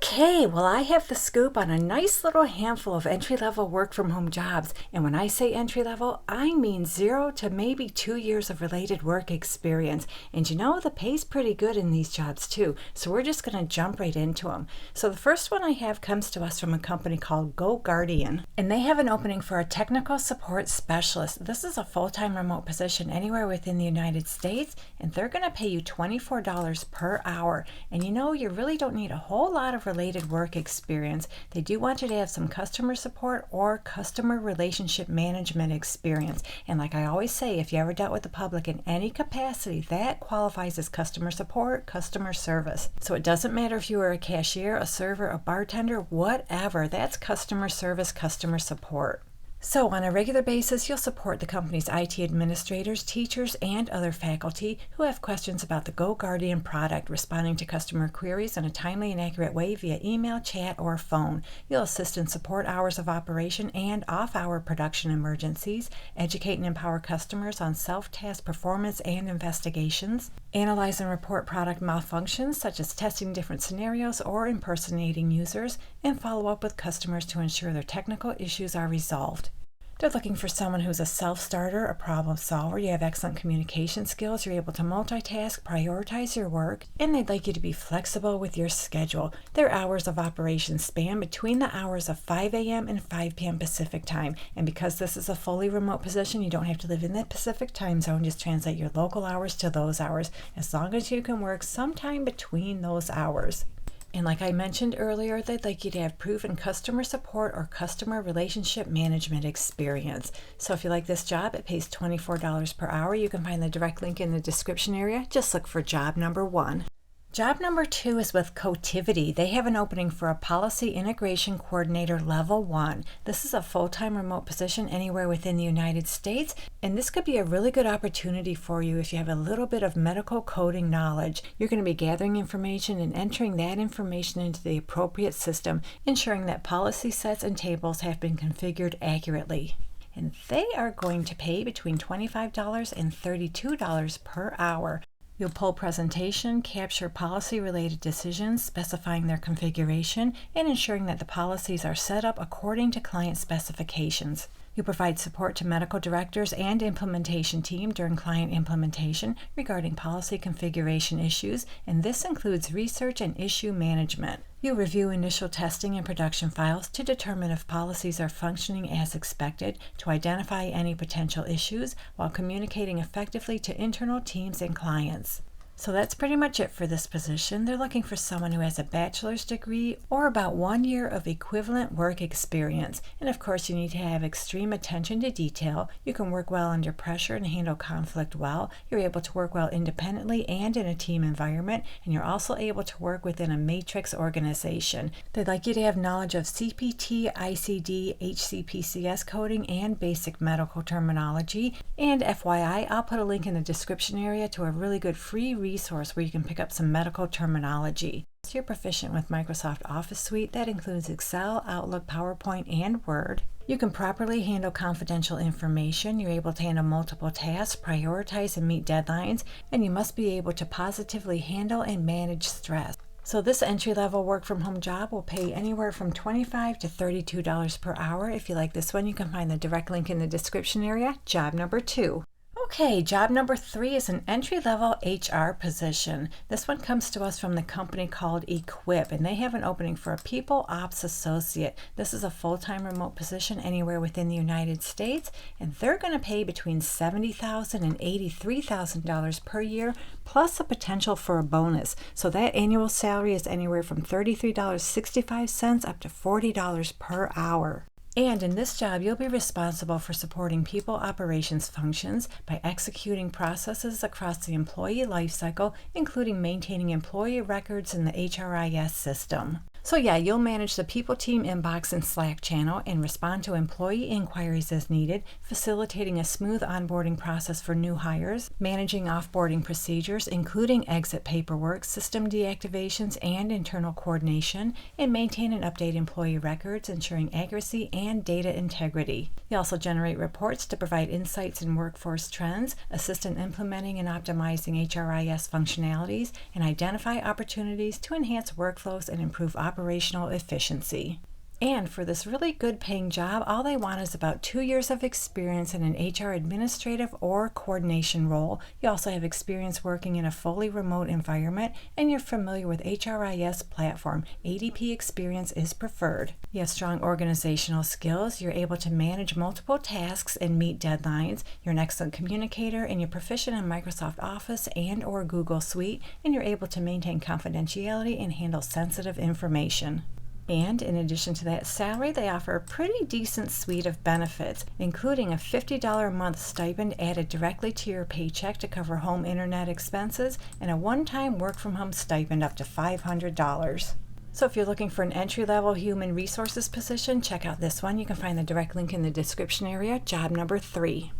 Okay, well, I have the scoop on a nice little handful of entry-level work-from-home jobs. And when I say entry-level, I mean 0 to maybe 2 years of related work experience. And you know, the pay's pretty good in these jobs too. So we're just going to jump right into them. So the first one I have comes to us from a company called GoGuardian. And they have an opening for a technical support specialist. This is a full-time remote position anywhere within the United States. And they're going to pay you $24 per hour. And you know, you really don't need a whole lot of related work experience. They do want you to have some customer support or customer relationship management experience. And like I always say, if you ever dealt with the public in any capacity, that qualifies as customer support, customer service. So it doesn't matter if you are a cashier, a server, a bartender, whatever. That's customer service, customer support. So on a regular basis, you'll support the company's IT administrators, teachers, and other faculty who have questions about the GoGuardian product, responding to customer queries in a timely and accurate way via email, chat, or phone. You'll assist in support hours of operation and off-hour production emergencies, educate and empower customers on self-task performance and investigations, analyze and report product malfunctions such as testing different scenarios or impersonating users, and follow up with customers to ensure their technical issues are resolved. They're looking for someone who's a self-starter, a problem solver. You have excellent communication skills. You're able to multitask, prioritize your work, and they'd like you to be flexible with your schedule. Their hours of operation span between the hours of 5 a.m. and 5 p.m. Pacific time. And because this is a fully remote position, you don't have to live in the Pacific time zone. Just translate your local hours to those hours, as long as you can work sometime between those hours. And like I mentioned earlier, they'd like you to have proven customer support or customer relationship management experience. So if you like this job, it pays $24 per hour. You can find the direct link in the description area. Just look for job number 1. Job number 2 is with Cotiviti. They have an opening for a Policy Integration Coordinator Level 1. This is a full-time remote position anywhere within the United States, and this could be a really good opportunity for you if you have a little bit of medical coding knowledge. You're going to be gathering information and entering that information into the appropriate system, ensuring that policy sets and tables have been configured accurately. And they are going to pay between $25 and $32 per hour. You'll pull presentation, capture policy-related decisions, specifying their configuration, and ensuring that the policies are set up according to client specifications. You provide support to medical directors and implementation team during client implementation regarding policy configuration issues, and this includes research and issue management. You review initial testing and production files to determine if policies are functioning as expected, to identify any potential issues, while communicating effectively to internal teams and clients. So that's pretty much it for this position. They're looking for someone who has a bachelor's degree or about 1 year of equivalent work experience. And of course, you need to have extreme attention to detail. You can work well under pressure and handle conflict well. You're able to work well independently and in a team environment. And you're also able to work within a matrix organization. They'd like you to have knowledge of CPT, ICD, HCPCS coding, and basic medical terminology. And FYI, I'll put a link in the description area to a really good free resource where you can pick up some medical terminology. So you're proficient with Microsoft Office Suite. That includes Excel, Outlook, PowerPoint, and Word. You can properly handle confidential information. You're able to handle multiple tasks, prioritize and meet deadlines, and you must be able to positively handle and manage stress. So this entry-level work-from-home job will pay anywhere from $25 to $32 per hour. If you like this one, you can find the direct link in the description area. Job number 2. Okay, job number 3 is an entry-level HR position. This one comes to us from the company called Equip, and they have an opening for a People Ops Associate. This is a full-time remote position anywhere within the United States, and they're going to pay between $70,000 and $83,000 per year, plus a potential for a bonus. So that annual salary is anywhere from $33.65 up to $40 per hour. And in this job, you'll be responsible for supporting people operations functions by executing processes across the employee lifecycle, including maintaining employee records in the HRIS system. So yeah, you'll manage the people team inbox and Slack channel and respond to employee inquiries as needed, facilitating a smooth onboarding process for new hires, managing offboarding procedures, including exit paperwork, system deactivations, and internal coordination, and maintain and update employee records, ensuring accuracy and data integrity. You also generate reports to provide insights in workforce trends, assist in implementing and optimizing HRIS functionalities, and identify opportunities to enhance workflows and improve operations operational efficiency. And for this really good paying job, all they want is about 2 years of experience in an HR administrative or coordination role. You also have experience working in a fully remote environment, and you're familiar with HRIS platform. ADP experience is preferred. You have strong organizational skills. You're able to manage multiple tasks and meet deadlines. You're an excellent communicator, and you're proficient in Microsoft Office and or Google Suite, and you're able to maintain confidentiality and handle sensitive information. And in addition to that salary, they offer a pretty decent suite of benefits, including a $50 a month stipend added directly to your paycheck to cover home internet expenses, and a one-time work-from-home stipend up to $500. So if you're looking for an entry-level human resources position, check out this one. You can find the direct link in the description area, job number 3.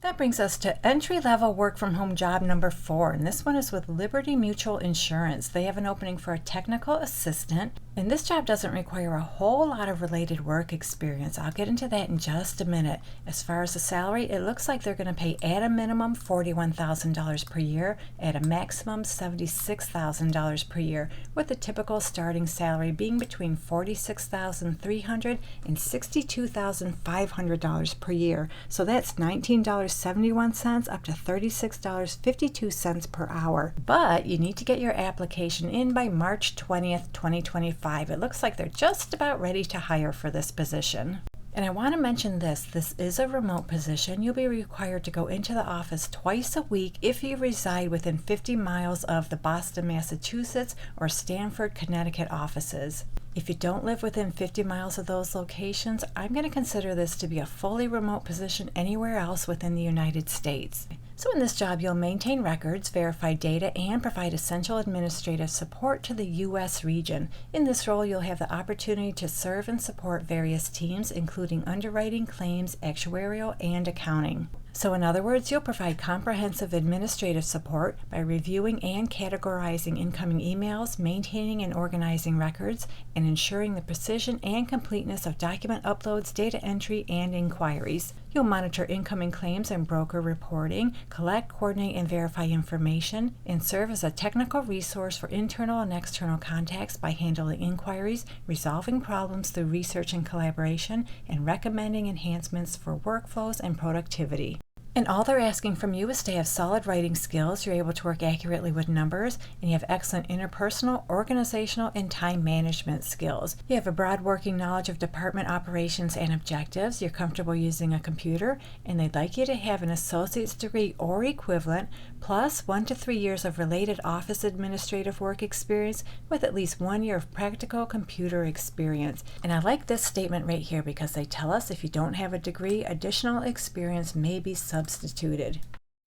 That brings us to entry-level work-from-home job number 4, and this one is with Liberty Mutual Insurance. They have an opening for a technical assistant, and this job doesn't require a whole lot of related work experience. I'll get into that in just a minute. As far as the salary, it looks like they're going to pay at a minimum $41,000 per year, at a maximum $76,000 per year, with the typical starting salary being between $46,300 and $62,500 per year. So that's $19.71 up to $36.52 per hour. But you need to get your application in by March 20th, 2025. It looks like they're just about ready to hire for this position. And I want to mention this is a remote position. You'll be required to go into the office twice a week if you reside within 50 miles of the Boston, Massachusetts or Stamford, Connecticut offices. If you don't live within 50 miles of those locations, I'm going to consider this to be a fully remote position anywhere else within the United States. So in this job, you'll maintain records, verify data, and provide essential administrative support to the U.S. region. In this role, you'll have the opportunity to serve and support various teams, including underwriting, claims, actuarial, and accounting. So in other words, you'll provide comprehensive administrative support by reviewing and categorizing incoming emails, maintaining and organizing records, and ensuring the precision and completeness of document uploads, data entry, and inquiries. You'll monitor incoming claims and broker reporting, collect, coordinate, and verify information, and serve as a technical resource for internal and external contacts by handling inquiries, resolving problems through research and collaboration, and recommending enhancements for workflows and productivity. And all they're asking from you is to have solid writing skills, you're able to work accurately with numbers, and you have excellent interpersonal, organizational, and time management skills. You have a broad working knowledge of department operations and objectives, you're comfortable using a computer, and they'd like you to have an associate's degree or equivalent, plus 1 to 3 years of related office administrative work experience with at least 1 year of practical computer experience. And I like this statement right here because they tell us if you don't have a degree, additional experience may be substituted.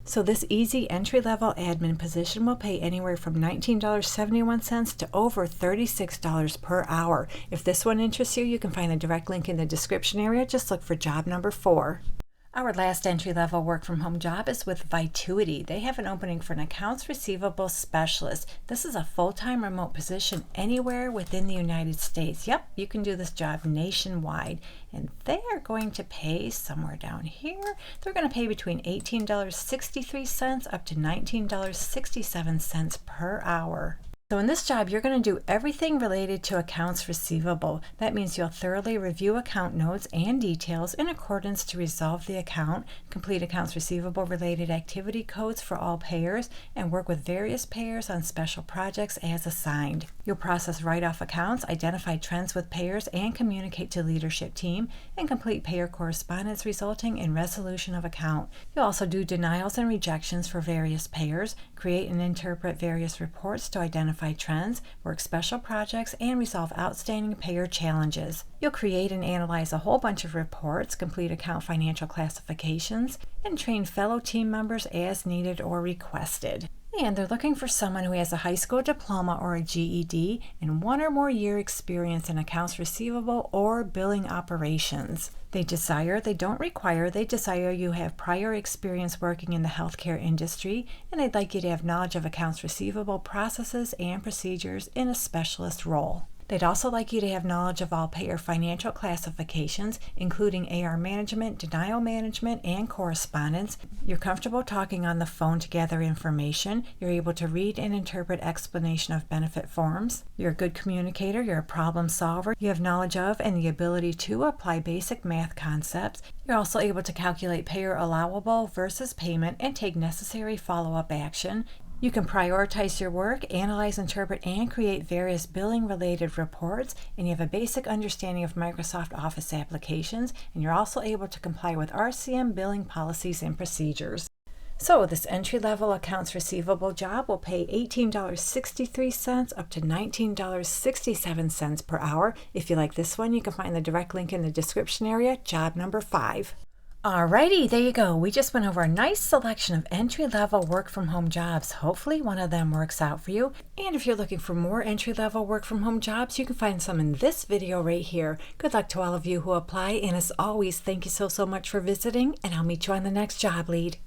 So this easy entry-level admin position will pay anywhere from $19.71 to over $36 per hour. If this one interests you, you can find the direct link in the description area. Just look for job number 4. Our last entry-level work-from-home job is with Vituity. They have an opening for an accounts receivable specialist. This is a full-time remote position anywhere within the United States. Yep, you can do this job nationwide. And they are going to pay somewhere down here. They're going to pay between $18.63 up to $19.67 per hour. So in this job, you're going to do everything related to accounts receivable. That means you'll thoroughly review account notes and details in accordance to resolve the account, complete accounts receivable related activity codes for all payers, and work with various payers on special projects as assigned. You'll process write-off accounts, identify trends with payers, and communicate to leadership team, and complete payer correspondence resulting in resolution of account. You'll also do denials and rejections for various payers, create and interpret various reports to identify trends, work special projects, and resolve outstanding payer challenges. You'll create and analyze a whole bunch of reports, complete account financial classifications, and train fellow team members as needed or requested. And they're looking for someone who has a high school diploma or a GED and 1 or more year experience in accounts receivable or billing operations. They desire you have prior experience working in the healthcare industry, and they'd like you to have knowledge of accounts receivable processes and procedures in a specialist role. They'd also like you to have knowledge of all payer financial classifications, including AR management, denial management, and correspondence. You're comfortable talking on the phone to gather information. You're able to read and interpret explanation of benefit forms. You're a good communicator. You're a problem solver. You have knowledge of and the ability to apply basic math concepts. You're also able to calculate payer allowable versus payment and take necessary follow-up action. You can prioritize your work, analyze, interpret, and create various billing-related reports, and you have a basic understanding of Microsoft Office applications, and you're also able to comply with RCM billing policies and procedures. So this entry-level accounts receivable job will pay $18.63 up to $19.67 per hour. If you like this one, you can find the direct link in the description area, job number 5. Alrighty, there you go. We just went over a nice selection of entry-level work-from-home jobs. Hopefully one of them works out for you. And if you're looking for more entry-level work-from-home jobs, you can find some in this video right here. Good luck to all of you who apply, and as always, thank you so much for visiting, and I'll meet you on the next job lead.